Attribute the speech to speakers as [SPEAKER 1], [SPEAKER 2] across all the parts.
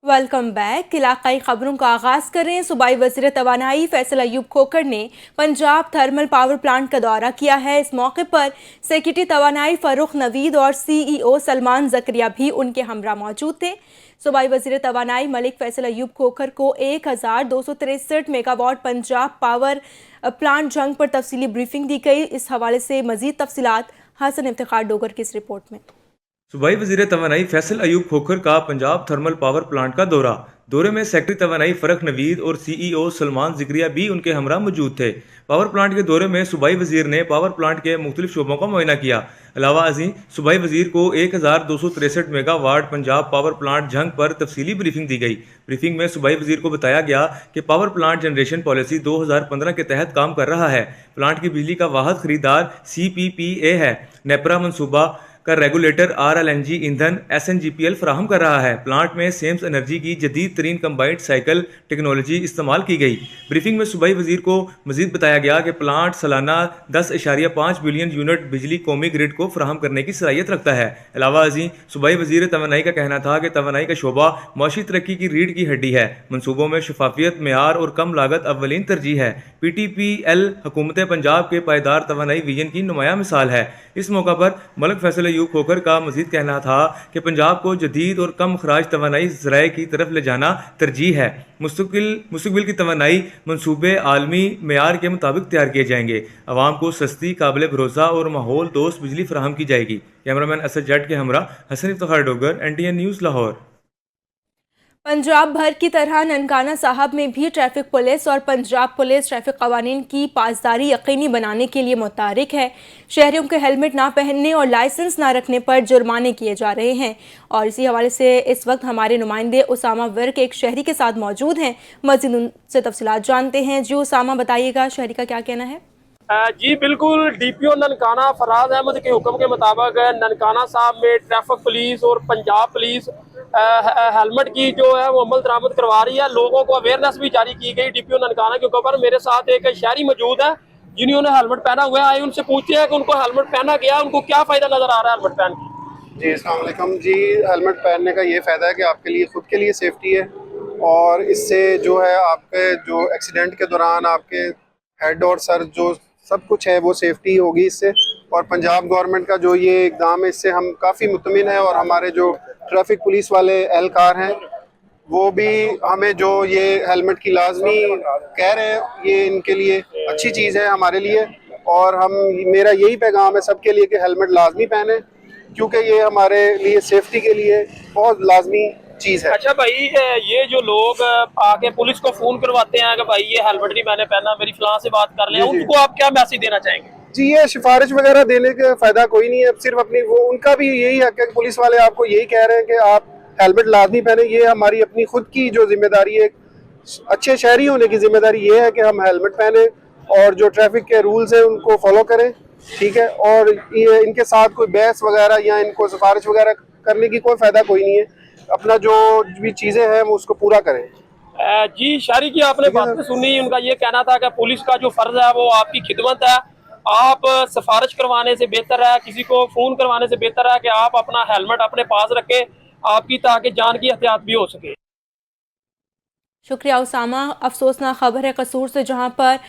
[SPEAKER 1] Welcome back. इलाकाई खबरों का आगाज करें। सूबाई वज़ीर तवानाई फैसल अयूब खोखर ने पंजाब थर्मल पावर प्लांट का दौरा किया है। इस मौके पर सेक्रेटरी तवानाई फर्रुख नवीद और CEO सलमान ज़करिया भी उनके हमरा मौजूद थे। सूबाई वज़ीर तवानाई मलिक फैसल अयूब खोखर को 1263 मेगावाट पंजाब पावर प्लांट जंग पर तफसीली ब्रीफिंग दी गई। इस हवाले से मज़ीद तफसीलात हसन इफ्तिखार डोगर की इस रिपोर्ट में।
[SPEAKER 2] सूबाई वज़ीर तवानाई फैसल अयूब खोखर का पंजाब थर्मल पावर प्लांट का दौरे में सेक्रेटरी तवानाई फर्रुख नवीद और CEO सलमान ज़करिया भी उनके हमरा मौजूद थे। पावर प्लांट के दौरे में सूबाई वज़ीर ने पावर प्लांट के मुख्तलिफ शोबों का मुआयना किया। अलावा अज़ीं सूबाई वज़ीर को 1263 मेगावाट पंजाब पावर प्लांट जंग पर तफसीली ब्रीफिंग दी गई। ब्रीफिंग में सूबाई वज़ीर को बताया गया कि पावर प्लांट जनरेशन पॉलिसी 2015 के तहत काम कर रहा है। प्लांट की बिजली का वाहिद खरीदार CPPA है। नेपरा मनसूबा का रेगुलेटर RLNG ईंधन SNGPL फराहम कर रहा है। प्लांट में सेम्स एनर्जी की जदीद तरीन कम्बाइंड साइकिल टेक्नोलॉजी इस्तेमाल की गई। ब्रीफिंग में सूबाई वज़ीर को मजीद बताया गया कि प्लांट सालाना 10.5 बिलियन यूनिट बिजली कौमी ग्रिड को फराहम करने की सलाहियत रखता है। अलावा अज़ीं सूबाई वज़ीर तवानाई का कहना था कि तवानाई का शोबा माशी तरक्की की रीढ़ की हड्डी है। मनसूबों में शफाफियत, मेयार और कम लागत अव्वलीन तरजीह है। PTPL हुकूमत पंजाब के पायदार तवानाई विजन की नुमाया मिसाल है। इस मौका पर मलिक फैसल अयूब खोखर का मजीद कहना था कि पंजाब को जदीद और कम खराज तवानाई ज़राए की तरफ ले जाना तरजीह है। मुस्तकबिल की तवानाई मनसूबे आलमी मेयार के मुताबिक तैयार किए जाएंगे। आवाम को सस्ती, काबिल भरोसा और माहौल दोस्त बिजली फराहम की जाएगी। कैमरामैन असद जट के हमरा हसन इफ्तिखार डोगर, NTN न्यूज़, लाहौर।
[SPEAKER 1] पंजाब भर की तरह ननकाना साहब में भी ट्रैफिक पुलिस और पंजाब पुलिस ट्रैफिक कवानीन की पासदारी यकीनी बनाने के लिए मुतहरिक है। शहरियों के हेलमेट ना पहनने और लाइसेंस ना रखने पर जुर्माने किए जा रहे हैं। और इसी हवाले से इस वक्त हमारे नुमाइंदे उसामा वर्क एक शहरी के साथ मौजूद हैं। मज़ीद उनसे तफसीलात जानते हैं। जी उसामा, बताइएगा शहरी का क्या कहना है?
[SPEAKER 3] जी बिल्कुल, DPO ननकाना फराज अहमद के हुक्म के मुताबिक ननकाना साहब में ट्रैफिक पुलिस और पंजाब पुलिस हेलमेट की जो है वो अमल दरामद करवा रही है। लोगों को अवेयरनेस भी जारी की गई DPO ननकाना के ऊपर। मेरे साथ एक शहरी मौजूद है जिन्होंने हेलमेट पहना हुआ है। आए उनसे पूछते हैं कि उनको हेलमेट पहना गया, उनको क्या फ़ायदा नज़र आ रहा है हेलमेट पहन के।
[SPEAKER 4] जी अस्सलाम वालेकुम जी। हेलमेट पहनने का ये फ़ायदा है कि आपके लिए ख़ुद के लिए सेफ्टी है और इससे जो है आपके जो एक्सीडेंट के दौरान आपके हेड और सर जो सब कुछ है वो सेफ्टी होगी इससे। और पंजाब गवर्नमेंट का जो ये इक़दाम है इससे हम काफ़ी मुतमिन है। और हमारे जो ट्रैफिक पुलिस वाले एहलकार हैं वो भी हमें जो ये हेलमेट की लाजमी कह रहे हैं, ये इनके लिए अच्छी चीज़ है हमारे लिए। और मेरा यही पैगाम है सबके लिए कि हेलमेट लाजमी पहने, क्योंकि ये हमारे लिए सेफ्टी के लिए बहुत लाजमी चीज़ है।
[SPEAKER 3] अच्छा भाई, ये जो लोग आके पुलिस को फोन करवाते हैं कि भाई ये हेलमेट नहीं मैंने पहना, मेरी फलां से बात कर लें, उनको आप क्या मैसेज देना चाहेंगे?
[SPEAKER 4] जी, ये सिफारिश वगैरह देने का फ़ायदा कोई नहीं है। सिर्फ अपनी वो उनका भी यही हक है। पुलिस वाले आपको यही कह रहे हैं कि आप हेलमेट लाजमी पहने। ये हमारी अपनी खुद की जो जिम्मेदारी है, अच्छे शहरी होने की जिम्मेदारी ये है कि हम हेलमेट पहने और जो ट्रैफिक के रूल्स हैं उनको फॉलो करें, ठीक है। और ये इनके साथ कोई बहस वगैरह या इनको सिफारिश वगैरह करने की कोई फ़ायदा कोई नहीं है। अपना जो भी चीज़ें हैं वो उसको पूरा करें।
[SPEAKER 3] जी शारी की आपने बातें सुनी। उनका ये कहना था कि पुलिस का जो फर्ज है वो आपकी खिदमत है। आप सिफारिश करवाने से बेहतर है, किसी को फ़ोन करवाने से बेहतर है कि आप अपना हेलमेट अपने पास रखें, आपकी ताकि जान की एहतियात भी हो सके।
[SPEAKER 1] शुक्रिया उसामा। अफसोसनाक खबर है कसूर से, जहां पर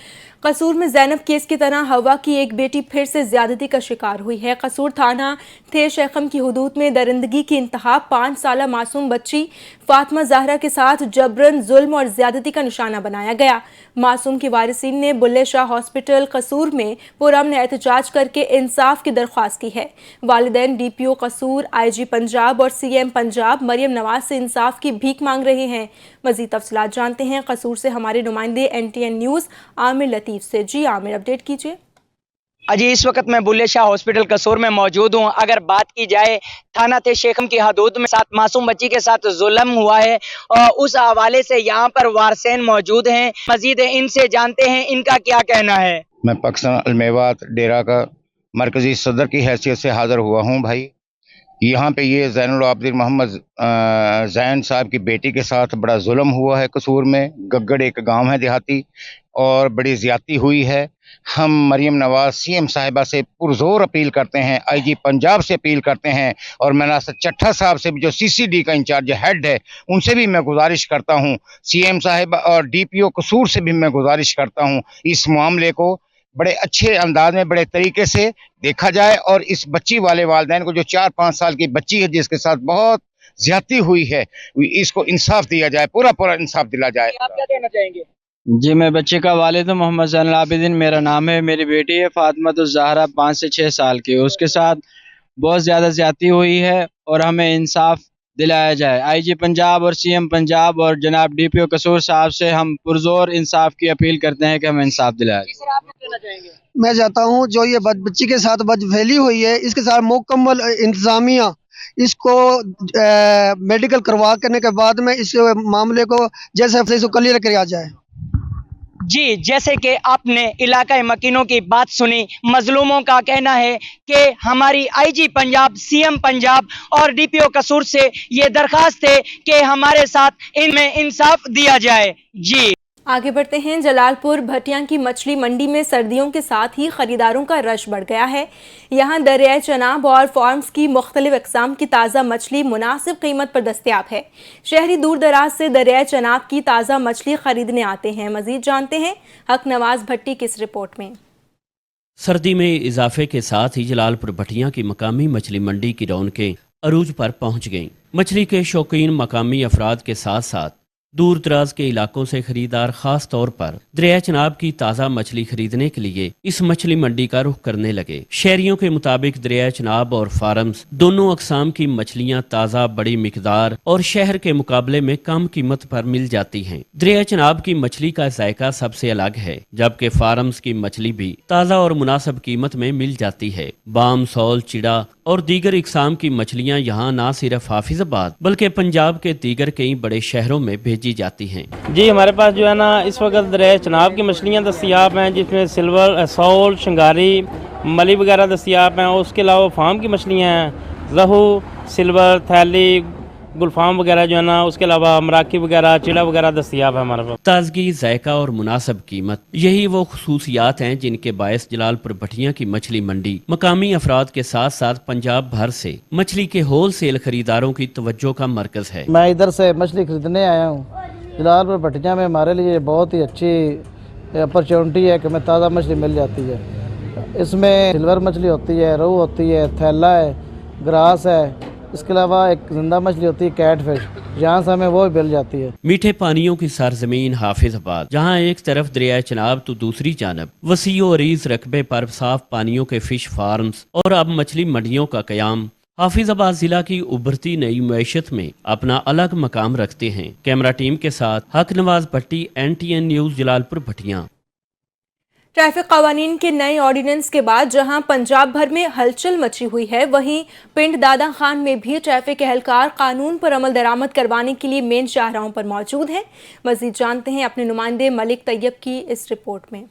[SPEAKER 1] कसूर में ज़ैनब केस की तरह हवा की एक बेटी फिर से ज़्यादती का शिकार हुई है। कसूर थाना थे शेखम की हुदूद में दरिंदगी की इंतहा 5 साला मासूम बच्ची फातिमा ज़हरा के साथ जबरन जुल्म और ज़्यादती का निशाना बनाया गया। मासूम की वारिसीन ने बुल्ले शाह हॉस्पिटल कसूर में पुरअमन एहतजाज करके इंसाफ की दरख्वास्त की है। वालिदैन DPO कसूर, IG पंजाब और CM पंजाब मरियम नवाज से इंसाफ की भीख मांग रहे हैं। मज़ीद तफसीलात जानते हैं कसूर से हमारे नुमाइंदे NTN न्यूज़ आमिर लतीफ़ से। जी आमिर, अपडेट कीजिए।
[SPEAKER 5] अजी इस वक्त मैं बुल्ले शाह हॉस्पिटल कसूर में मौजूद हूँ। अगर बात की जाए थाना ते शेखम की हदूद में 7 मासूम बच्ची के साथ जुल्म हुआ है और उस हवाले से यहाँ पर वारसैन मौजूद हैं। मजीद इनसे जानते हैं इनका क्या कहना है।
[SPEAKER 6] मैं पाकिस्तान अलमेवात डेरा का मरकजी सदर की हैसियत से हाजिर हुआ हूँ भाई। यहाँ पे ये ज़ैनुल आबिदीन मोहम्मद ज़ैन साहब की बेटी के साथ बड़ा जुल्म हुआ है कसूर में। गग्गड़ एक गांव है देहाती, और बड़ी ज़्यादती हुई है। हम मरीम नवाज सीएम साहिबा से पुरजोर अपील करते हैं, आईजी पंजाब से अपील करते हैं, और मनासर चट्ठा साहब से भी जो सीसीडी का इंचार्ज हेड है उनसे भी मैं गुजारिश करता हूँ, सीएम साहिबा और डीपीओ कसूर से भी मैं गुजारिश करता हूँ, इस मामले को बड़े अच्छे अंदाज में बड़े तरीके से देखा जाए, और इस बच्ची वाले वालिदैन को जो 4-5 साल की बच्ची है जिसके साथ बहुत ज्यादती हुई है, इसको इंसाफ दिया जाए, पूरा पूरा इंसाफ दिला जाए।
[SPEAKER 5] आप क्या कहना चाहेंगे?
[SPEAKER 7] जी, मैं बच्चे का वालिद हूँ, मोहम्मद ज़ैनुल आबिदीन मेरा नाम है। मेरी बेटी है फातिमातुज़ ज़हरा 5 से 6 साल की, उसके साथ बहुत ज़्यादा ज़्यादती हुई है और हमें इंसाफ दिलाया जाए। आईजी पंजाब और सीएम पंजाब और जनाब डीपीओ कसूर साहब से हम पुरजोर इंसाफ की अपील करते हैं कि हमें इंसाफ दिलाया जाए।
[SPEAKER 5] जी सर, आप क्या कहना चाहेंगे?
[SPEAKER 8] मैं चाहता हूँ जो ये बच्ची के साथ बदफेली हुई है, इसके साथ मुकम्मल इंतजामिया इसको मेडिकल करवा करने के बाद में इस मामले को जैसे इसको क्लियर किया जाए।
[SPEAKER 5] जी, जैसे कि आपने इलाका मकीनों की बात सुनी, मजलूमों का कहना है कि हमारी आईजी पंजाब, सीएम पंजाब और डीपीओ कसूर से ये दरखास्त है कि हमारे साथ इनमें इंसाफ दिया जाए। जी
[SPEAKER 1] आगे बढ़ते हैं। जलालपुर भटिया की मछली मंडी में सर्दियों के साथ ही खरीदारों का रश बढ़ गया है। यहाँ दरियाए चनाब और फार्म्स की मुख्तलिफ अक़साम की ताज़ा मछली मुनासिब कीमत पर दस्तयाब है। शहरी दूर दराज से दरियाए चनाब की ताज़ा मछली खरीदने आते हैं। मजीद जानते हैं हक नवाज भट्टी की इस रिपोर्ट में।
[SPEAKER 9] सर्दी में इजाफे के साथ ही जलालपुर भटिया की मकामी मछली मंडी की रौनकें अरूज पर पहुँच गईं। मछली के शौकीन मकामी अफराद के साथ साथ दूर दराज के इलाकों से खरीदार खास तौर पर दरिया चनाब की ताज़ा मछली खरीदने के लिए इस मछली मंडी का रुख करने लगे। शहरियों के मुताबिक दरिया चनाब और फार्म्स दोनों अक़साम की मछलियां ताज़ा, बड़ी मिकदार और शहर के मुकाबले में कम कीमत पर मिल जाती हैं। दरिया चनाब की मछली का जायका सबसे अलग है, जबकि फार्म्स की मछली भी ताज़ा और मुनासिब कीमत में मिल जाती है। बाम, सौल, चिड़ा और दीगर इकसाम की मछलियां यहाँ न सिर्फ हाफिजाबाद बल्कि पंजाब के दीगर कई बड़े शहरों में भेजी जाती हैं।
[SPEAKER 10] जी, हमारे पास जो है ना इस वक्त दरिया चनाब की मछलियाँ दस्तियाब हैं, जिसमें सिल्वर, सौल, शंगारी, मली वगैरह दस्तियाब हैं। और उसके अलावा फार्म की मछलियाँ हैं, रहू, सिल्वर, थैली, गुलफाम वगैरह जो है ना, उसके अलावा मराकी वगैरह, चिड़ा वगैरह दस्तियाब है हमारे पास।
[SPEAKER 9] ताजगी, जायका और मुनासिब कीमत, यही वो खुसूसियात हैं जिनके बायस जलालपुर भटिया की मछली मंडी मकामी अफराद के साथ साथ पंजाब भर से मछली के होल सेल खरीदारों की तवज्जो का मरकज है।
[SPEAKER 7] मैं इधर से मछली खरीदने आया हूँ। जलालपुर भटिया में हमारे लिए बहुत ही अच्छी अपॉर्चुनिटी है कि हमें ताज़ा मछली मिल जाती है। इसमें सिल्वर मछली होती है, रोहू होती है, थैला है, ग्रास है, इसके अलावा एक जिंदा मछली होती है कैट फिश, जहाँ से हमें वो मिल जाती है।
[SPEAKER 9] मीठे पानियों की सरजमीन हाफिजाबाद, जहाँ एक तरफ दरिया चनाब तो दूसरी जानब वसीओ अरीज रकबे पर साफ पानियों के फिश फार्म्स और अब मछली मंडियों का कयाम हाफिजाबाद जिला की उभरती नई मैशत में अपना अलग मकाम रखते हैं। कैमरा टीम के साथ Haq Nawaz Bhatti, NTN news, Jalalpur Bhatia.
[SPEAKER 1] Traffic कवानीन के नए ऑर्डिनेंस के बाद जहां पंजाब भर में हलचल मची हुई है, वहीं पिंड दादा खान में भी ट्रैफिक एहलकार कानून पर अमल दरामद करवाने के लिए मेन शाहराहों पर मौजूद हैं। मजीद जानते हैं अपने नुमाइंदे मलिक तैयब की इस रिपोर्ट में।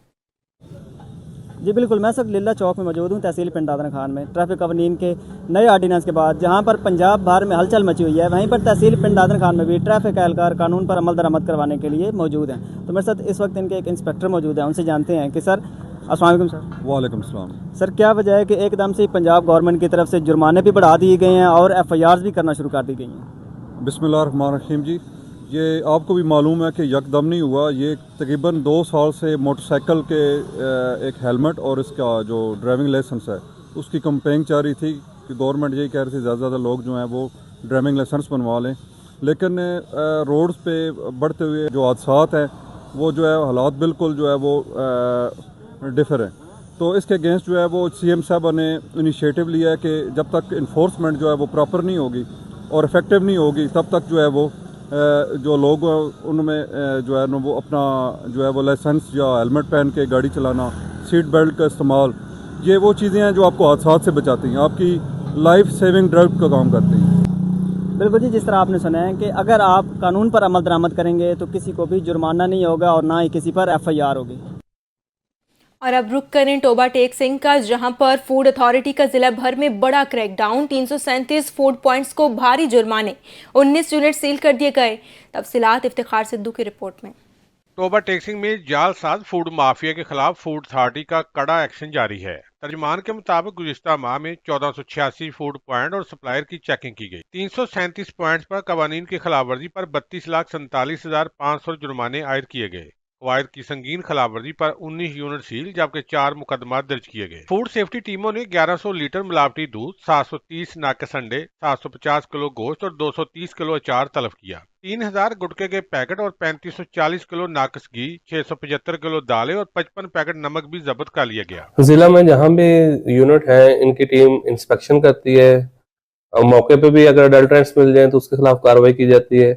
[SPEAKER 11] जी बिल्कुल, मैं सब लीला चौक में मौजूद हूँ, तहसील पिंड दादन खान में। ट्रैफिक कवानीन के नए ऑर्डिनेंस के बाद जहाँ पर पंजाब भर में हलचल मची हुई है, वहीं पर तहसील पिंड दादन खान में भी ट्रैफिक एहलकार कानून पर अमल दरामद करवाने के लिए मौजूद हैं। तो मेरे साथ इस वक्त इनके एक इंस्पेक्टर मौजूद हैं, उनसे जानते हैं कि सर अस्सलाम वालेकुम सर।
[SPEAKER 12] वालेकुम सलाम।
[SPEAKER 11] सर, क्या वजह है कि एकदम से पंजाब गवर्नमेंट की तरफ से जुर्माने भी बढ़ा दिए गए हैं और FIRs भी करना शुरू कर दी गई हैं?
[SPEAKER 12] बिस्मिल्लाहिर्रहमानिर्रहीम जी, ये आपको भी मालूम है कि यकदम नहीं हुआ। ये तकरीबन 2 साल से मोटरसाइकिल के एक हेलमेट और इसका जो ड्राइविंग लाइसेंस है उसकी कंपेन चल रही थी कि गवर्नमेंट यही कह रही थी ज़्यादा से ज़्यादा लोग जो हैं वो ड्राइविंग लाइसेंस बनवा लें। लेकिन रोड्स पे बढ़ते हुए जो हादसात हैं वो जो है हालात बिल्कुल जो है वो डिफर है। तो इसके अगेंस्ट जो है वो CM साहब ने इनिशिएटिव लिया है कि जब तक इन्फोर्समेंट जो है वो प्रॉपर नहीं होगी और इफ़ेक्टिव नहीं होगी तब तक जो है वो जो लोग उनमें जो है ना वो अपना जो है वो लाइसेंस या हेलमेट पहन के गाड़ी चलाना, सीट बेल्ट का इस्तेमाल, ये वो चीज़ें हैं जो आपको हादसात से बचाती हैं, आपकी लाइफ सेविंग ड्राइव का काम करती हैं।
[SPEAKER 11] बिल्कुल जी, जिस तरह आपने सुना है कि अगर आप कानून पर अमल दरामद करेंगे तो किसी को भी जुर्माना नहीं होगा और ना ही किसी पर FIR होगी।
[SPEAKER 1] और अब रुक करें टोबा टेक सिंह का, जहां पर फूड अथॉरिटी का जिला भर में बड़ा क्रैकडाउन, 337 फूड पॉइंट्स को भारी जुर्माने, 19 यूनिट सील कर दिए गए। तफसीलात इफ्तिखार सिद्धू की रिपोर्ट में।
[SPEAKER 13] टोबा टेक्सिंग में जालसाज फूड माफिया के खिलाफ फूड अथॉरिटी का कड़ा एक्शन जारी है। तर्जमान के मुताबिक गुज़िश्ता माह में 1486 फूड पॉइंट और सप्लायर की चेकिंग की गई। 337 पॉइंट्स पर कवानीन की खिलाफ वर्जी पर 32,47,500 जुर्माने आयद किए गए। कवायद की संगीन खिलाफ वर्जी पर 19 यूनिट सील जबकि 4 मुकदमात दर्ज किए गए। फूड सेफ्टी टीमों ने 1100 लीटर मिलावटी दूध, 730 नाकस अंडे, 750 किलो गोश्त और 230 किलो अचार तलब किया। 3000 गुटखे के पैकेट और 3540 किलो नाकस घी, 675 किलो दालें और 55 पैकेट नमक भी जब्त कर लिया गया।
[SPEAKER 14] जिला में जहाँ भी यूनिट है, इनकी टीम इंस्पेक्शन करती है। मौके पे भी अगर अडल्ट्रेंट्स मिल जाए तो उसके खिलाफ कार्रवाई की जाती है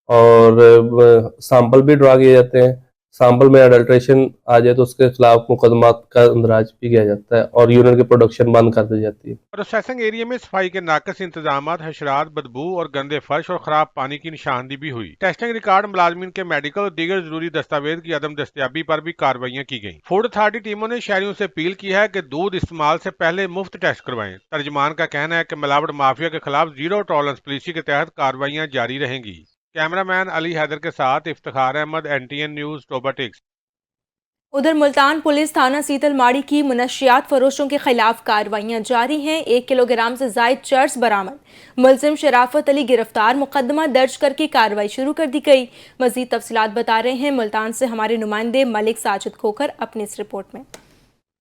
[SPEAKER 14] और सैंपल भी ड्रा किए जाते हैं। सैंपल में अडल्ट्रेशन आ जाए तो उसके खिलाफ मुकदमात का अंदराज भी किया जाता है और यूनिट की प्रोडक्शन बंद कर दी जाती है।
[SPEAKER 13] प्रोसेसिंग एरिया में सफाई के नाकस इंतजाम, हशरात, बदबू और गंदे फर्श और खराब पानी की निशानदी भी हुई। टेस्टिंग रिकॉर्ड, मुलाजमीन के मेडिकल और दीगर जरूरी दस्तावेज की अदम दस्तियाबी पर भी कार्रवाइयां की गई। फूड अथॉरिटी टीमों ने शहरियों से अपील की है कि दूध इस्तेमाल से पहले मुफ्त टेस्ट करवाएं। तर्जमान का कहना है कि मिलावट माफिया के खिलाफ जीरो टॉलरेंस पॉलिसी के तहत कार्रवाइयां जारी रहेंगी। कैमरामैन अली हैदर के साथ इफ्तिखार अहमद, NTN न्यूज, टोबा टेक्स।
[SPEAKER 1] उधर मुल्तान पुलिस थाना सीतलमाड़ी की मुनशियात फरोशों के खिलाफ कार्रवाइयां जारी हैं। 1 किलोग्राम से जायद चर्स बरामद, मुलजिम शराफत अली गिरफ्तार, मुकदमा दर्ज करके कार्रवाई शुरू कर दी गई। मजीद तफसीलात बता रहे हैं मुल्तान से हमारे नुमाइंदे मलिक साजिद खोखर अपनी इस रिपोर्ट में।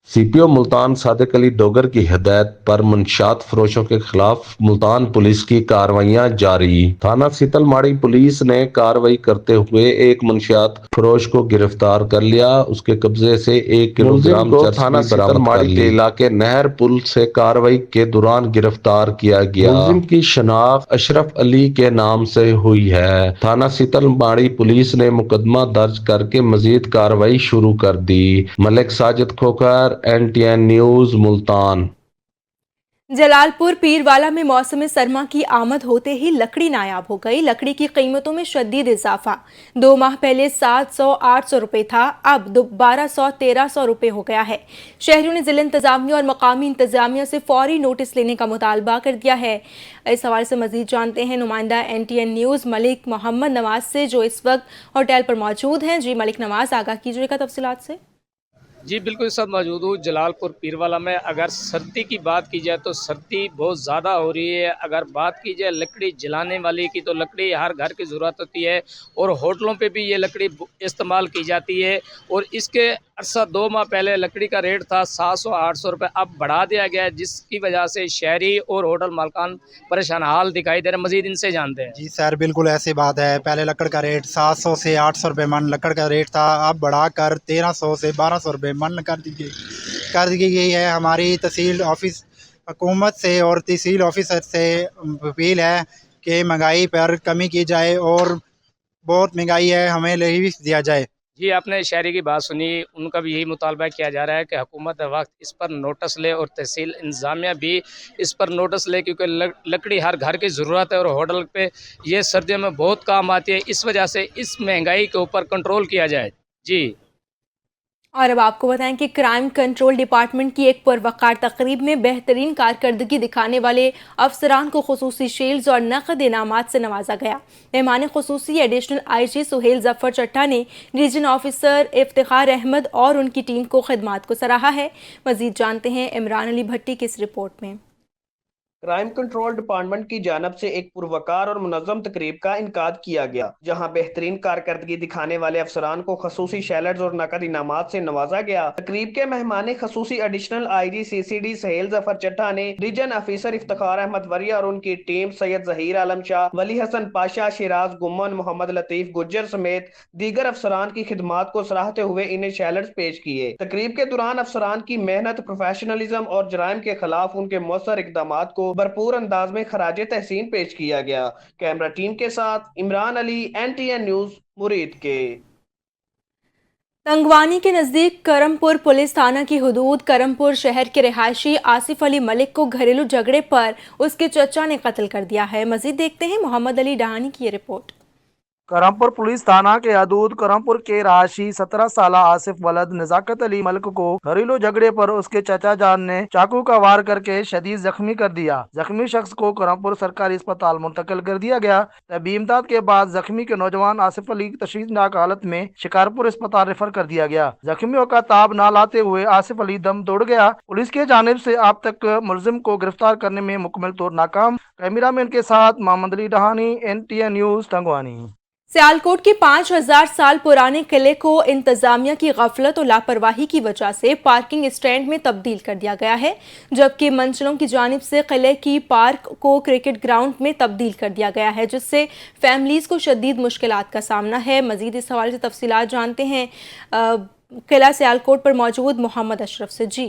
[SPEAKER 15] CPO मुल्तान सादिक अली डोगर की हिदायत पर मुनशियात फरोशों के खिलाफ मुल्तान पुलिस की कार्रवाइयां जारी। थाना सीतलमाड़ी पुलिस ने कार्रवाई करते हुए एक मुनशियात फरोश को गिरफ्तार कर लिया। उसके कब्जे से 1 किलोग्राम चर्स थाना सीतलमाड़ी के इलाके नहर पुल से कार्रवाई के दौरान गिरफ्तार किया गया। मुलजिम की शनाख्त अशरफ अली के नाम से हुई है। थाना सीतलमाड़ी पुलिस ने मुकदमा दर्ज करके मजीद कार्रवाई शुरू कर दी। Malik Sajid Khokhar, NTN news, Multan.
[SPEAKER 1] जलालपुर पीरवाला में मौसम सरमा की आमद होते ही लकड़ी नायाब हो गई। लकड़ी की कीमतों में शदीद इजाफा। 2 माह पहले 700-800 रुपए था, अब 1200-1300 रुपए हो गया है। शहरियों ने जिला इंतजामिया और मकामी इंतजामिया से फौरी नोटिस लेने का मुतालबा कर दिया है। इस हवाले से मजीद जानते हैं नुमाइंदा NTN न्यूज मलिक मोहम्मद नवाज से, जो इस वक्त होटल पर मौजूद हैं। जी मलिक नवाज, आगाह कीजिएगा तफसीलात से।
[SPEAKER 16] जी बिल्कुल, इस वक्त मौजूद हूँ जलालपुर पीरवाला में। अगर सर्दी की बात की जाए तो सर्दी बहुत ज़्यादा हो रही है। अगर बात की जाए लकड़ी जलाने वाली की तो लकड़ी हर घर की ज़रूरत होती है और होटलों पे भी ये लकड़ी इस्तेमाल की जाती है। और इसके अरसा 2 माह पहले लकड़ी का रेट था 700-800 रुपये, अब बढ़ा दिया गया है, जिसकी वजह से शहरी और होटल मालकान परेशान हाल दिखाई दे रहे हैं। मजीद इनसे जानते हैं।
[SPEAKER 17] जी सर, बिल्कुल ऐसी बात है। पहले लकड़ का रेट 700 से 800 रुपये मन लकड़ का रेट था, अब बढ़ाकर 1300 से 1200 रुपये मन कर दी गई है। हमारी तहसील ऑफिस हुकूमत से और तहसील ऑफिसर से अपील है कि महंगाई पर कमी की जाए और बहुत महंगाई है, हमें रिलीफ दिया जाए।
[SPEAKER 16] जी आपने शहरी की बात सुनी, उनका भी यही मुतालबा किया जा रहा है कि हुकूमत वक्त इस पर नोटिस ले और तहसील इंतजामिया भी इस पर नोटिस ले, क्योंकि लकड़ी हर घर की ज़रूरत है और होटल पे ये सर्दियों में बहुत काम आती है। इस वजह से इस महंगाई के ऊपर कंट्रोल किया जाए। जी,
[SPEAKER 1] और अब आपको बताएं कि क्राइम कंट्रोल डिपार्टमेंट की एक पुरवकार तकरीब में बेहतरीन कारकर्दगी दिखाने वाले अफसरान को खुसूसी शील्ड्स और नकद इनामात से नवाजा गया। मेहमान खुसूसी एडिशनल IG सुहेल जफर चट्टा ने रीजन ऑफिसर इफ्तिखार अहमद और उनकी टीम को खिदमात को सराहा है। मजीद जानते हैं इमरान अली भट्टी की इस रिपोर्ट में।
[SPEAKER 18] क्राइम कंट्रोल डिपार्टमेंट की जानब से एक पुरवकार और मुनज़्ज़म तकरीब का इनकाद किया गया, जहां बेहतरीन कारकर्दगी दिखाने वाले अफसरान को खसूसी शैलड्स और नकद इनामात से नवाजा गया। तकरीब के मेहमान खसूसी additional IG CCD Suhail Zafar Chatta ने रीजन ऑफिसर इफ्तिखार अहमद वरिया और उनकी टीम सैयद जहीर आलम शाह, वली हसन पाशा, शिराज गुम्मन, मोहम्मद लतीफ गुज्जर समेत दीगर अफसरान की खिदमात को सराहते हुए इन्हें शैलड्स पेश किए। तकरीब के दौरान अफसरान की मेहनत, प्रोफेशनलिज्म और जराइम के खिलाफ उनके मौसर इकदामात को भरपूर अंदाज में खराजे तहसीन पेश किया गया। कैमरा टीम के साथ इमरान अली, NTN न्यूज, मुरीद के।
[SPEAKER 1] तंगवानी के नजदीक करमपुर पुलिस थाना की हुदूद करमपुर शहर के रिहायशी आसिफ अली मलिक को घरेलू झगड़े पर उसके चचा ने कत्ल कर दिया है। मजीद देखते हैं मोहम्मद अली डहानी की ये रिपोर्ट।
[SPEAKER 19] کرمپور پولیس تھانہ کے حدود کرمپور کے رہائشی 17 سالہ آصف ولد نزاکت علی ملک کو گھریلو جھگڑے پر اس کے چچا جان نے چاقو کا وار کر کے شدید زخمی کر دیا۔ زخمی شخص کو کرمپور سرکاری اسپتال منتقل کر دیا گیا۔ طبی امداد کے بعد زخمی کے نوجوان آصف علی تشویشناک حالت میں شکارپور اسپتال ریفر کر دیا گیا۔ زخمیوں کا تاب نہ لاتے ہوئے آصف علی دم توڑ گیا۔ پولیس کی جانب سے اب تک ملزم کو گرفتار کرنے میں مکمل طور ناکام۔ کیمرہ مین کے ساتھ محمد علی ڈہانی، NTN نیوز ٹنگوانی۔
[SPEAKER 1] سیالکوٹ کے 5000 سال پرانے قلعے کو انتظامیہ کی غفلت اور لاپرواہی کی وجہ سے پارکنگ اسٹینڈ میں تبدیل کر دیا گیا ہے، جبکہ منچلوں کی جانب سے قلعے کی پارک کو کرکٹ گراؤنڈ میں تبدیل کر دیا گیا ہے، جس سے فیملیز کو شدید مشکلات کا سامنا ہے۔ مزید اس حوالے سے تفصیلات جانتے ہیں قلعہ سیالکوٹ پر موجود محمد اشرف سے۔
[SPEAKER 20] جی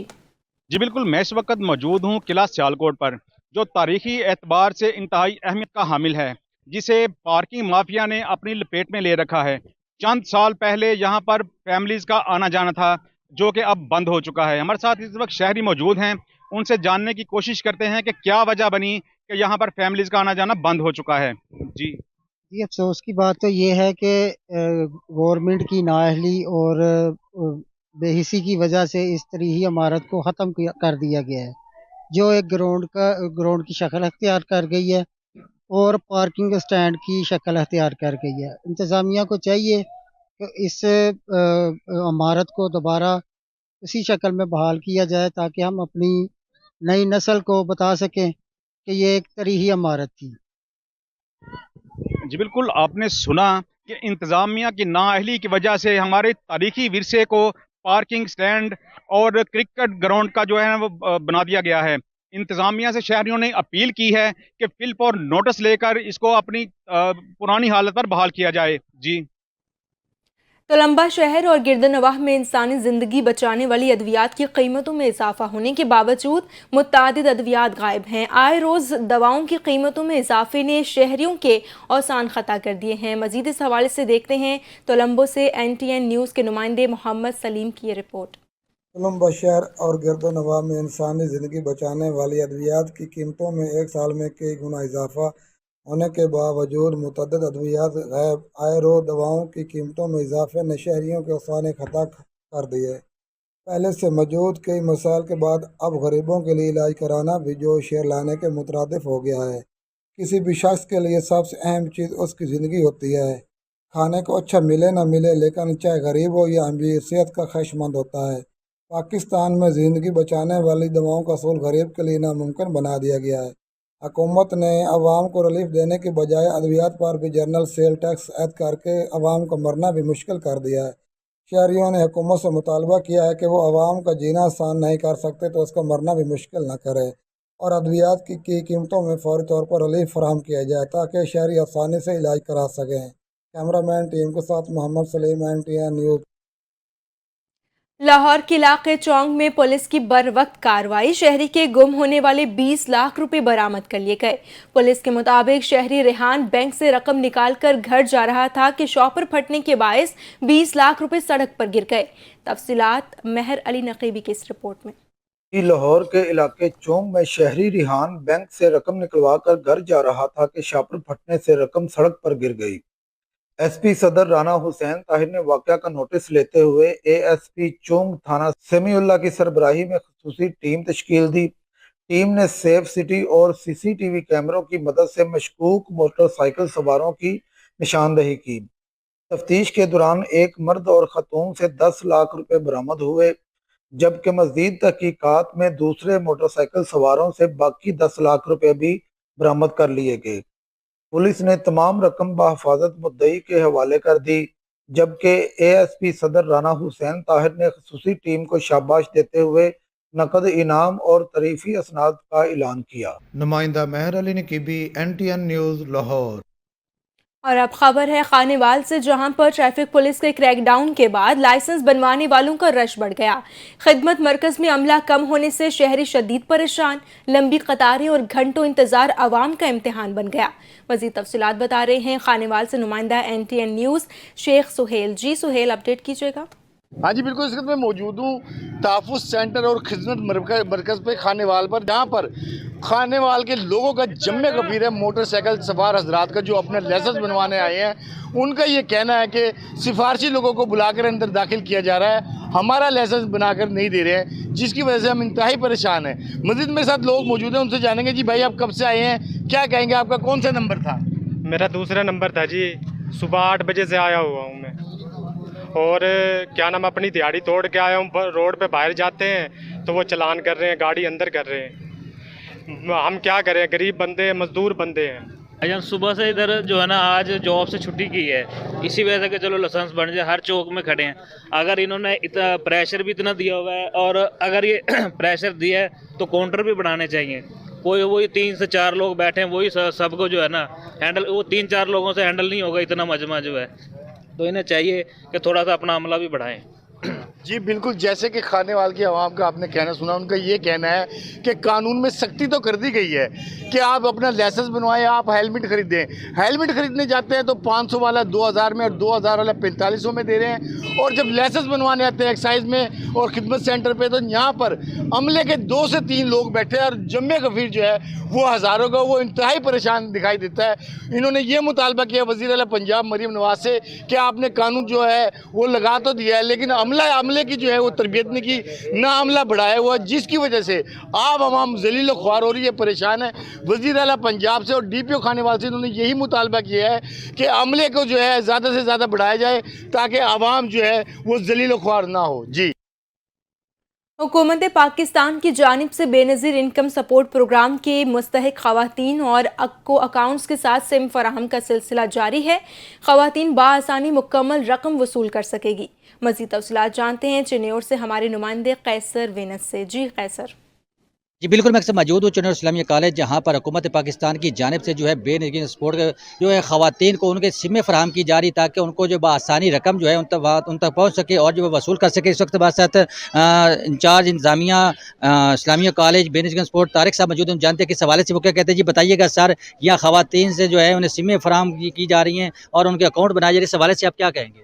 [SPEAKER 20] بالکل، میں اس وقت موجود ہوں قلعہ سیالکوٹ پر، جو تاریخی اعتبار سے انتہائی اہمیت کا حامل ہے، جسے پارکنگ مافیا نے اپنی لپیٹ میں لے رکھا ہے۔ چند سال پہلے یہاں پر فیملیز کا آنا جانا تھا، جو کہ اب بند ہو چکا ہے۔ ہمارے ساتھ اس وقت شہری موجود ہیں، ان سے جاننے کی کوشش کرتے ہیں کہ کیا وجہ بنی کہ یہاں پر فیملیز کا آنا جانا بند ہو چکا ہے۔ جی
[SPEAKER 21] افسوس کی بات تو یہ ہے کہ گورنمنٹ کی نااہلی اور بے حسی کی وجہ سے اس تاریخی عمارت کو ختم کر دیا گیا ہے، جو ایک گراؤنڈ کی شکل اختیار کر گئی ہے اور پارکنگ اسٹینڈ کی شکل اختیار کر گئی ہے۔ انتظامیہ کو چاہیے کہ اس عمارت کو دوبارہ اسی شکل میں بحال کیا جائے تاکہ ہم اپنی نئی نسل کو بتا سکیں کہ یہ ایک تاریخی عمارت تھی۔
[SPEAKER 20] جی بالکل، آپ نے سنا کہ انتظامیہ کی نااہلی کی وجہ سے ہمارے تاریخی ورثے کو پارکنگ سٹینڈ اور کرکٹ گراؤنڈ کا جو ہے وہ بنا دیا گیا ہے۔ انتظامیہ سے شہریوں نے اپیل کی ہے کہ فل فور نوٹس لے کر اس کو اپنی پرانی حالت پر بحال کیا جائے۔ جی
[SPEAKER 1] تلمبہ شہر اور گرد نواح میں انسانی زندگی بچانے والی ادویات کی قیمتوں میں اضافہ ہونے کے باوجود متعدد ادویات غائب ہیں۔ آئے روز دواؤں کی قیمتوں میں اضافے نے شہریوں کے اوزان خطا کر دیے ہیں۔ مزید اس حوالے سے دیکھتے ہیں تلمبو سے NTN نیوز کے نمائندے محمد سلیم کی یہ رپورٹ۔
[SPEAKER 22] تلمبہ شہر اور گرد و نواح میں انسانی زندگی بچانے والی ادویات کی قیمتوں میں ایک سال میں کئی گنا اضافہ ہونے کے باوجود متعدد ادویات غائب۔ آئے روز دواؤں کی قیمتوں میں اضافے نے شہریوں کے اوزان خطا کر دیے۔ پہلے سے موجود کئی مسائل کے بعد اب غریبوں کے لیے علاج کرانا بھی جو شیر لانے کے مترادف ہو گیا ہے۔ کسی بھی شخص کے لیے سب سے اہم چیز اس کی زندگی ہوتی ہے۔ کھانے کو اچھا ملے نہ ملے، لیکن چاہے غریب ہو یا امیر، صحت کا خواہش مند ہوتا ہے۔ پاکستان میں زندگی بچانے والی دواؤں کا حصول غریب کے لیے ناممکن بنا دیا گیا ہے۔ حکومت نے عوام کو ریلیف دینے کے بجائے ادویات پر بھی جنرل سیل ٹیکس عائد کر کے عوام کو مرنا بھی مشکل کر دیا ہے۔ شہریوں نے حکومت سے مطالبہ کیا ہے کہ وہ عوام کا جینا آسان نہیں کر سکتے تو اس کو مرنا بھی مشکل نہ کرے، اور ادویات کی قیمتوں میں فوری طور پر ریلیف فراہم کیا جائے تاکہ شہری آسانی سے علاج کرا سکیں۔ کیمرہ مین ٹیم کے ساتھ محمد سلیم، NTN نیوز۔
[SPEAKER 1] لاہور کے علاقے چونگ میں پولیس کی بروقت کارروائی، شہری کے گم ہونے والے 20 لاکھ روپے برآمد کر لیے گئے۔ پولیس کے مطابق شہری ریحان بینک سے رقم نکال کر گھر جا رہا تھا کہ شاپر پھٹنے کے باعث 20 لاکھ روپے سڑک پر گر گئے۔ تفصیلات مہر علی نقیبی کی اس رپورٹ میں۔
[SPEAKER 22] لاہور کے علاقے چونگ میں شہری ریحان بینک سے رقم نکلوا کر گھر جا رہا تھا کہ شاپر پھٹنے سے رقم سڑک پر گر گئی۔ SP صدر رانا حسین طاہر نے واقعہ کا نوٹس لیتے ہوئے ASP چونگ تھانہ سمیع اللہ کی سربراہی میں خصوصی ٹیم تشکیل دی۔ ٹیم نے سیف سٹی اور CCTV کیمروں کی مدد سے مشکوک موٹر سائیکل سواروں کی نشاندہی کی۔ تفتیش کے دوران ایک مرد اور خاتون سے 10 لاکھ روپے برآمد ہوئے، جبکہ مزید تحقیقات میں دوسرے موٹر سائیکل سواروں سے باقی 10 لاکھ روپے بھی برآمد کر لیے گئے۔ پولیس نے تمام رقم بحفاظت مدعی کے حوالے کر دی، جبکہ ASP صدر رانا حسین طاہر نے خصوصی ٹیم کو شاباش دیتے ہوئے نقد انعام اور تعریفی اسناد کا اعلان کیا۔ نمائندہ مہر علی نقیبی، NTN نیوز، لاہور۔
[SPEAKER 1] اور اب خبر ہے خانیوال سے، جہاں پر ٹریفک پولیس کے کریک ڈاؤن کے بعد لائسنس بنوانے والوں کا رش بڑھ گیا۔ خدمت مرکز میں عملہ کم ہونے سے شہری شدید پریشان، لمبی قطاریں اور گھنٹوں انتظار عوام کا امتحان بن گیا۔ مزید تفصیلات بتا رہے ہیں خانیوال سے نمائندہ NTN نیوز شیخ سہیل۔ جی سہیل، اپڈیٹ کیجیے گا۔
[SPEAKER 2] हाँ जी बिल्कुल, इस वक्त मैं मौजूद हूँ तहफ़्फ़ुज़ सेंटर और खिदमत मरकज़ पे खानेवाल पर, जहाँ पर खानेवाल के लोगों का जम्मे कबीर है। मोटरसाइकिल सवार हजरात का जो अपने लाइसेंस बनवाने आए हैं, उनका ये कहना है कि सिफारशी लोगों को बुलाकर अंदर दाखिल किया जा रहा है, हमारा लाइसेंस बनाकर नहीं दे रहे हैं, जिसकी वजह से हम इंतहाई परेशान हैं। मज़ीद मेरे साथ लोग मौजूद हैं, उनसे जानेंगे। जी भाई, आप कब से आए हैं, क्या कहेंगे, आपका कौन सा नंबर था?
[SPEAKER 4] मेरा दूसरा नंबर था जी। सुबह 8 बजे से आया हुआ हूँ मैं, और क्या नाम, अपनी दिहाड़ी तोड़ के आया हूँ। रोड पे बाहर जाते हैं तो वो चालान कर रहे हैं, गाड़ी अंदर कर रहे हैं। हम क्या करें, गरीब बंदे हैं, मजदूर बंदे हैं।
[SPEAKER 23] हम सुबह से इधर जो है ना, आज जॉब से छुट्टी की है, इसी वजह से कि चलो लाइसेंस बन जाए, हर चौक में खड़े हैं। अगर इन्होंने इतना प्रेशर भी इतना दिया हुआ है, और अगर ये प्रेशर दिया है तो काउंटर भी बढ़ाने चाहिए। कोई वही 3 से 4 लोग बैठे हैं, वही सबको जो है ना हैंडल, वो 3-4 लोगों से हैंडल नहीं होगा इतना मजमा जो है। तो इन्हें चाहिए कि थोड़ा सा अपना अमला भी बढ़ाएं।
[SPEAKER 2] जी बिल्कुल, जैसे कि खानेवाल की आवाम का आपने कहना सुना, उनका ये कहना है कि कानून में सख्ती तो कर दी गई है कि आप अपना लाइसेंस बनवाएं, आप हेलमेट खरीदें। हेलमेट खरीदने जाते हैं तो 500 वाला 2000 में और 2000 वाला 4500 में दे रहे हैं, और जब लाइसेंस बनवाने आते हैं एक्साइज में और खिदमत सेंटर पे, तो यहाँ पर अमले के 2 से 3 लोग बैठे हैं, और जम्मे कफीर जो है वो हज़ारों का, वो इंतहाई परेशान दिखाई देता है। इन्होंने ये मुतालबा किया वज़ीर आला पंजाब मरीम नवाज से कि आपने कानून जो है वो लगा तो दिया है, लेकिन अमले की जो है वो तरबियत नहीं की, ना अमला बढ़ाया हुआ, जिसकी वजह से आवाम ज़लील ख्वार हो रही है, परेशान है। वज़ीर आला पंजाब से और DPO खानेवाल से इन्होंने यही मुतालबा किया है कि अमले को जो है ज़्यादा से ज़्यादा बढ़ाया जाए, ताकि आवाम जो है वो ज़लील ख्वार ना हो। जी,
[SPEAKER 1] हुकूमत पाकिस्तान की जानिब से बेनज़ीर इनकम सपोर्ट प्रोग्राम के मुस्तहिक ख़वातीन और अकाउंट्स के साथ सिम फराहम का सिलसिला जारी है। ख़वातीन बाआसानी मुकम्मल रकम वसूल कर सकेगी। मज़ीद तफ़सीलात जानते हैं चिन्नौर से हमारे नुमाइंदे कैसर वेनस से। जी कैसर।
[SPEAKER 24] जी बिल्कुल, मैं अक्सर मौजूद हूँ चिन्नौर इस्लामिया कॉलेज, जहाँ पर हुकूमत पाकिस्तान की जानिब से जो है बेनज़ीर सपोर्ट जो है ख़वातीन को उनके सिमें फराहम की जा रही, ताकि उनको जो बआसानी रकम जो है उन तक पहुँच सके और जो वसूल कर सके। इस वक्त हमारे साथ इंचार्ज इंतज़ामिया इस्लामिया कॉलेज बेनज़ीर सपोर्ट तारिक साहब मौजूद हैं। जानते हैं कि इस हवाले से वो क्या कहते हैं। जी बताइएगा सर, यहाँ ख़वातीन से जो है उन्हें सिमें फराहम की जा रही हैं और उनके अकाउंट बनाए जा रहे हैं, इस हवाले से आप क्या कहेंगे?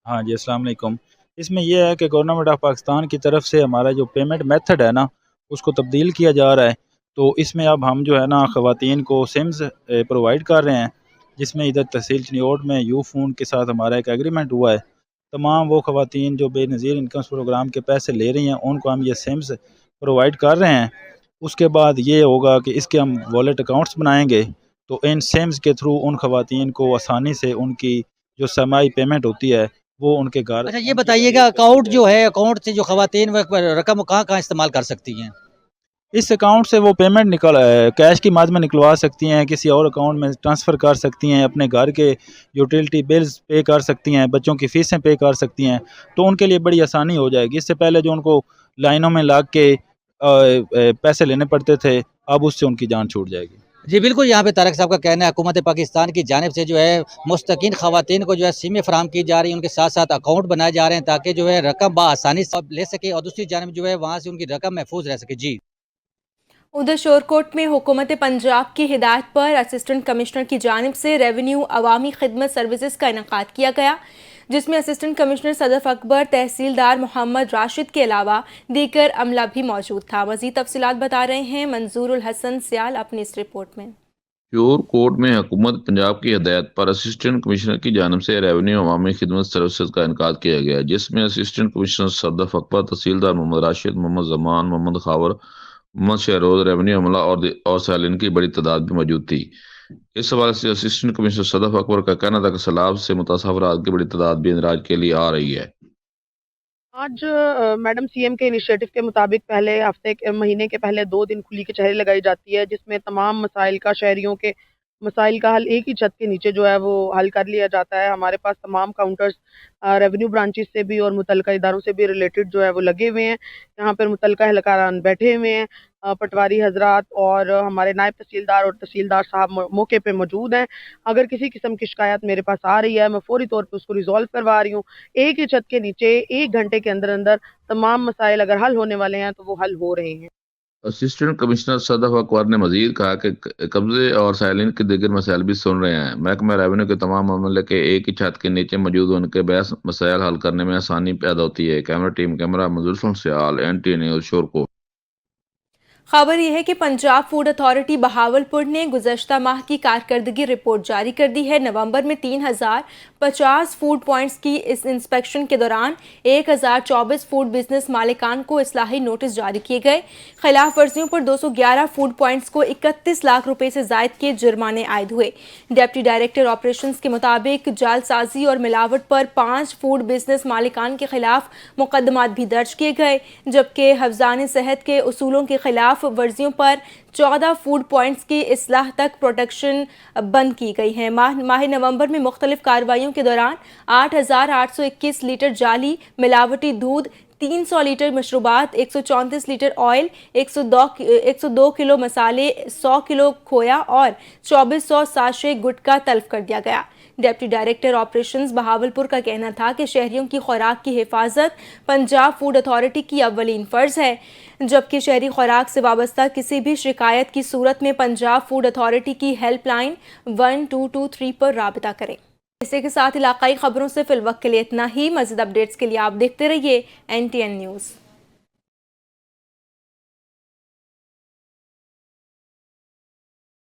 [SPEAKER 25] हाँ जी, अस्सलाम वालेकुम। इसमें यह है कि गवर्नमेंट ऑफ पाकिस्तान की तरफ से हमारा जो पेमेंट मेथड है ना, उसको तब्दील किया जा रहा है। तो इसमें अब हम जो है ना ख़वातीन को सिम्स प्रोवाइड कर रहे हैं, जिसमें इधर तहसील चिन्नौर में यूफोन के साथ हमारा एक एग्रीमेंट हुआ है। तमाम वो ख़वातीन जो बेनज़ीर इनकम प्रोग्राम के पैसे ले रही हैं, उनको हम ये सिम्स प्रोवाइड कर रहे हैं। उसके बाद ये होगा कि इसके हम वॉलेट अकाउंट्स बनाएंगे, तो इन सिम्स के थ्रू उन ख़वातीन को आसानी से उनकी जो समाई पेमेंट होती है वो उनके घर।
[SPEAKER 24] अच्छा ये बताइएगा, अकाउंट जो है, अकाउंट से जो ख़वातीन रकम कहाँ कहाँ इस्तेमाल कर सकती हैं?
[SPEAKER 25] इस अकाउंट से वो पेमेंट कैश की माध्यम में निकलवा सकती हैं, किसी और अकाउंट में ट्रांसफ़र कर सकती हैं, अपने घर के यूटिलिटी बिल्स पे कर सकती हैं, बच्चों की फ़ीसें पे कर सकती हैं। तो उनके लिए बड़ी आसानी हो जाएगी। इससे पहले जो उनको लाइनों में लग के पैसे लेने पड़ते थे, अब उससे उनकी जान छूट जाएगी।
[SPEAKER 24] जी बिल्कुल, यहाँ पे तारक साहब का कहना है हुकूमत पाकिस्तान की जानिब से जो है मुस्तकीन ख़वातीन को जो है सिमें फराहम की जा रही हैं, उनके साथ साथ अकाउंट बनाए जा रहे हैं, ताकि जो है रकम बआसानी सब ले सके और दूसरी जानिब जो है वहाँ से उनकी रकम महफूज रह सके। जी,
[SPEAKER 1] उधर शोरकोट में हुकूमत पंजाब की हिदायत पर असिस्टेंट कमिश्नर की जानिब से रेवेन्यू अवामी खिदमत सर्विसेज का इनेकाद किया गया, जिसमें असिस्टेंट कमिश्नर सदफ अकबर, तहसीलदार मोहम्मद राशिद के अलावा दीगर अमला भी मौजूद था। मज़ीद तफसीलात बता रहे हैं मंजूरुल हसन सियाल अपनी इस रिपोर्ट में।
[SPEAKER 26] शोरकोट में हुकूमत पंजाब की हिदायत पर असिस्टेंट कमिश्नर की जानिब से रेवेन्यू अवामी खिदमत सर्विसेज का इनेकाद किया गया, जिसमें असिस्टेंट कमिश्नर सदफ अकबर, तहसीलदार मोहम्मद राशिद, मोहम्मद जमान, मोहम्मद खावर, मोहम्मद शहरोज, रेवेन्यू अमला और सालिन की बड़ी तादाद भी मौजूद थी। इस हवाले से असिस्टेंट कमिश्नर सदफ अकबर का कहना था कि सैलाब से मुतासर अफराद की बड़ी तादाद भी इंदराज के लिए आ रही है।
[SPEAKER 27] आज मैडम सीएम के इनिशिएटिव के मुताबिक पहले हफ्ते के महीने के पहले 2 दिन खुली कचहरी लगाई जाती है, जिसमें तमाम मसाइल का, शहरियों के मसाइल का हल एक ही छत के नीचे जो है वो हल कर लिया जाता है। हमारे पास तमाम काउंटर्स रेवेन्यू ब्रांचेस से भी और मुतलका इदारों से भी रिलेटेड जो है वो लगे हुए हैं। यहाँ पर मुतलका एहलकारान बैठे हुए हैं, पटवारी हजरात और हमारे नायब तहसीलदार और तहसीलदार साहब मौके पे मौजूद हैं। अगर किसी किस्म की शिकायत मेरे पास आ रही है, मैं फौरी तौर पे उसको रिजॉल्व करवा रही हूँ। एक ही छत के नीचे 1 घंटे के अंदर अंदर तमाम मसाइल अगर हल होने वाले हैं तो वो हल हो रहे हैं।
[SPEAKER 26] اسسٹنٹ کمشنر صدف اکبر نے مزید کہا کہ قبضے اور سائلین کے دیگر مسائل بھی سن رہے ہیں. محکمہ ریونیو کے تمام عملے کے ایک ہی چھت کے نیچے موجود ہونے کے باعث مسائل حل کرنے میں آسانی پیدا ہوتی ہے. کیمرہ ٹیم کیمرہ منظور سیال NTA نیوز شورکو.
[SPEAKER 1] خبر یہ ہے کہ پنجاب فوڈ اتھارٹی بہاولپور نے گزشتہ ماہ کی کارکردگی رپورٹ جاری کر دی ہے. نومبر میں 3050 فوڈ پوائنٹس کی اس انسپیکشن کے دوران 1024 فوڈ بزنس مالکان کو اصلاحی نوٹس جاری کیے گئے. خلاف ورزیوں پر 211 فوڈ پوائنٹس کو 31 لاکھ روپے سے زائد کے جرمانے عائد ہوئے. ڈپٹی ڈائریکٹر آپریشنز کے مطابق جعل سازی اور ملاوٹ پر 5 فوڈ بزنس مالکان کے خلاف مقدمات بھی درج کیے گئے، جبکہ حفظان صحت کے اصولوں کے خلاف ورزیوں پر 14 فوڈ پوائنٹس کی اصلاح تک پروڈکشن بند کی گئی ہے. ماہ نومبر میں مختلف کارروائیوں کے دوران 8821 لیٹر جعلی ملاوٹی دودھ، 300 لیٹر مشروبات، 134 لیٹر آئل، 102 کلو مسالے، 100 کلو کھویا اور 2400 ساشے گٹکا تلف کر دیا گیا. ڈپٹی ڈائریکٹر آپریشنز بہاولپور کا کہنا تھا کہ شہریوں کی خوراک کی حفاظت پنجاب فوڈ اتھارٹی کی اولین فرض ہے، جبکہ شہری خوراک سے وابستہ کسی بھی شکایت کی صورت میں پنجاب فوڈ اتھارٹی کی ہیلپ لائن 1223 پر رابطہ کریں. اسی کے ساتھ علاقائی خبروں سے فی الوقت کے لیے اتنا ہی. مزید اپڈیٹس کے لیے آپ دیکھتے رہیے NTN نیوز.